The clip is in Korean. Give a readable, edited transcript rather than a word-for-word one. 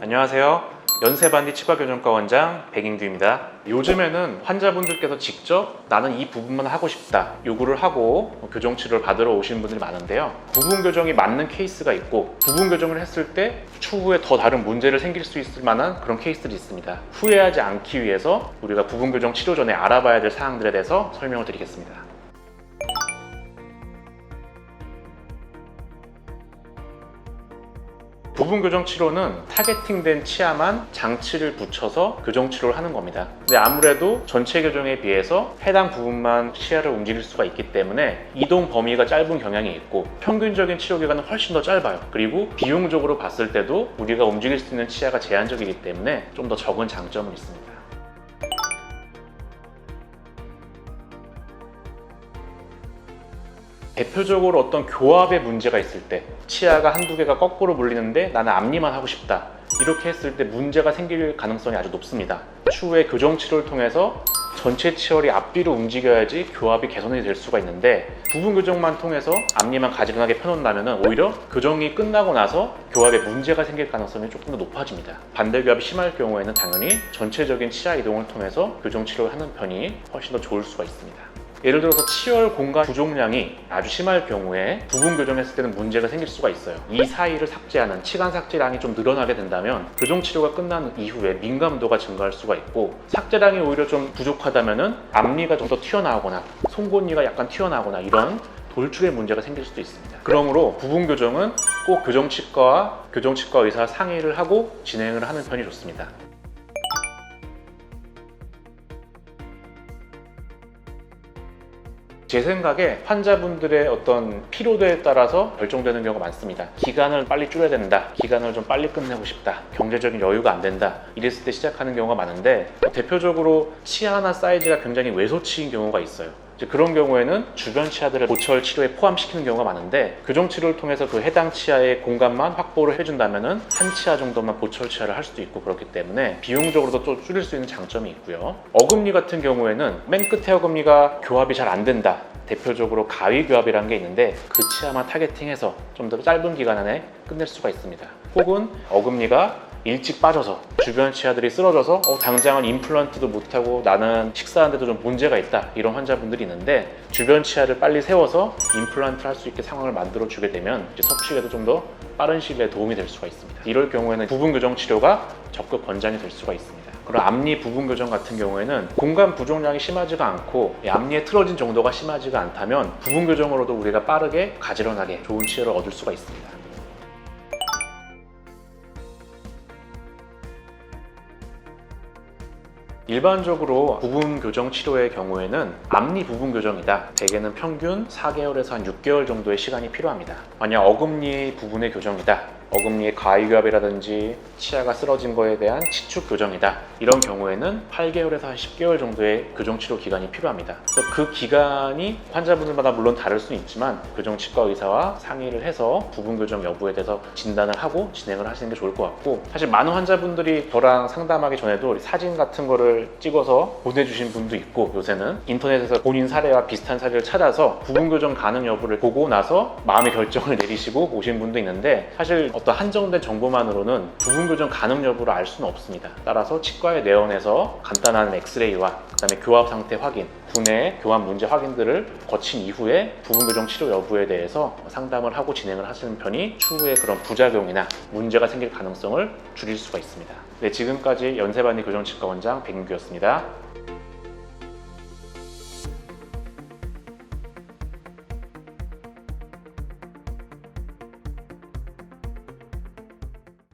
안녕하세요. 연세반디 치과교정과 원장 백인규입니다. 요즘에는 환자분들께서 직접 나는 이 부분만 하고 싶다 요구를 하고 교정 치료를 받으러 오시는 분들이 많은데요. 부분 교정이 맞는 케이스가 있고 부분 교정을 했을 때 추후에 더 다른 문제를 생길 수 있을 만한 그런 케이스들이 있습니다. 후회하지 않기 위해서 우리가 부분 교정 치료 전에 알아봐야 될 사항들에 대해서 설명을 드리겠습니다. 부분 교정 치료는 타겟팅된 치아만 장치를 붙여서 교정 치료를 하는 겁니다. 근데 아무래도 전체 교정에 비해서 해당 부분만 치아를 움직일 수가 있기 때문에 이동 범위가 짧은 경향이 있고 평균적인 치료 기간은 훨씬 더 짧아요. 그리고 비용적으로 봤을 때도 우리가 움직일 수 있는 치아가 제한적이기 때문에 좀 더 적은 장점은 있습니다. 대표적으로 어떤 교합의 문제가 있을 때 치아가 한두 개가 거꾸로 물리는데 나는 앞니만 하고 싶다 이렇게 했을 때 문제가 생길 가능성이 아주 높습니다. 추후에 교정 치료를 통해서 전체 치열이 앞뒤로 움직여야지 교합이 개선이 될 수가 있는데 부분 교정만 통해서 앞니만 가지런하게 펴놓는다면 오히려 교정이 끝나고 나서 교합에 문제가 생길 가능성이 조금 더 높아집니다. 반대 교합이 심할 경우에는 당연히 전체적인 치아 이동을 통해서 교정 치료를 하는 편이 훨씬 더 좋을 수가 있습니다. 예를 들어서 치열 공간 부족량이 아주 심할 경우에 부분 교정했을 때는 문제가 생길 수가 있어요. 이 사이를 삭제하는 치간 삭제량이 좀 늘어나게 된다면 교정 치료가 끝난 이후에 민감도가 증가할 수가 있고, 삭제량이 오히려 좀 부족하다면 앞니가 좀 더 튀어나오거나 송곳니가 약간 튀어나오거나 이런 돌출의 문제가 생길 수도 있습니다. 그러므로 부분 교정은 꼭 교정치과와 교정치과 의사 상의를 하고 진행을 하는 편이 좋습니다. 제 생각에 환자분들의 어떤 피로도에 따라서 결정되는 경우가 많습니다. 기간을 빨리 줄여야 된다, 기간을 좀 빨리 끝내고 싶다, 경제적인 여유가 안 된다 이랬을 때 시작하는 경우가 많은데, 대표적으로 치아나 사이즈가 굉장히 왜소치인 경우가 있어요. 그런 경우에는 주변 치아들을 보철 치료에 포함시키는 경우가 많은데, 교정 치료를 통해서 그 해당 치아의 공간만 확보를 해준다면 한 치아 정도만 보철 치아를 할 수도 있고 그렇기 때문에 비용적으로도 좀 줄일 수 있는 장점이 있고요. 어금니 같은 경우에는 맨 끝에 어금니가 교합이 잘 안 된다, 대표적으로 가위 교합이라는 게 있는데 그 치아만 타겟팅해서 좀 더 짧은 기간 안에 끝낼 수가 있습니다. 혹은 어금니가 일찍 빠져서 주변 치아들이 쓰러져서 당장은 임플란트도 못하고 나는 식사하는데도 좀 문제가 있다 이런 환자분들이 있는데, 주변 치아를 빨리 세워서 임플란트를 할 수 있게 상황을 만들어 주게 되면 섭식에도 좀 더 빠른 시일 내에 도움이 될 수가 있습니다. 이럴 경우에는 부분 교정 치료가 적극 권장이 될 수가 있습니다. 그럼 앞니 부분 교정 같은 경우에는 공간 부족량이 심하지가 않고 앞니에 틀어진 정도가 심하지가 않다면 부분 교정으로도 우리가 빠르게 가지런하게 좋은 치료를 얻을 수가 있습니다. 일반적으로 부분 교정 치료의 경우에는 앞니 부분 교정이다, 대개는 평균 4개월에서 한 6개월 정도의 시간이 필요합니다. 만약 어금니 부분의 교정이다, 어금니의 가위 교합이라든지 치아가 쓰러진 거에 대한 치축 교정이다, 이런 경우에는 8개월에서 한 10개월 정도의 교정 치료 기간이 필요합니다. 그래서 그 기간이 환자분들마다 물론 다를 수는 있지만 교정치과 의사와 상의를 해서 부분 교정 여부에 대해서 진단을 하고 진행을 하시는 게 좋을 것 같고, 사실 많은 환자분들이 저랑 상담하기 전에도 사진 같은 거를 찍어서 보내주신 분도 있고, 요새는 인터넷에서 본인 사례와 비슷한 사례를 찾아서 부분 교정 가능 여부를 보고 나서 마음의 결정을 내리시고 오신 분도 있는데, 사실 어떤 한정된 정보만으로는 부분 교정 가능 여부를 알 수는 없습니다. 따라서 치과에 내원해서 간단한 엑스레이와 그다음에 교합 상태 확인, 구내 교합 문제 확인들을 거친 이후에 부분 교정 치료 여부에 대해서 상담을 하고 진행을 하시는 편이 추후에 그런 부작용이나 문제가 생길 가능성을 줄일 수가 있습니다. 네, 지금까지 연세반디 교정치과 원장 백인규였습니다.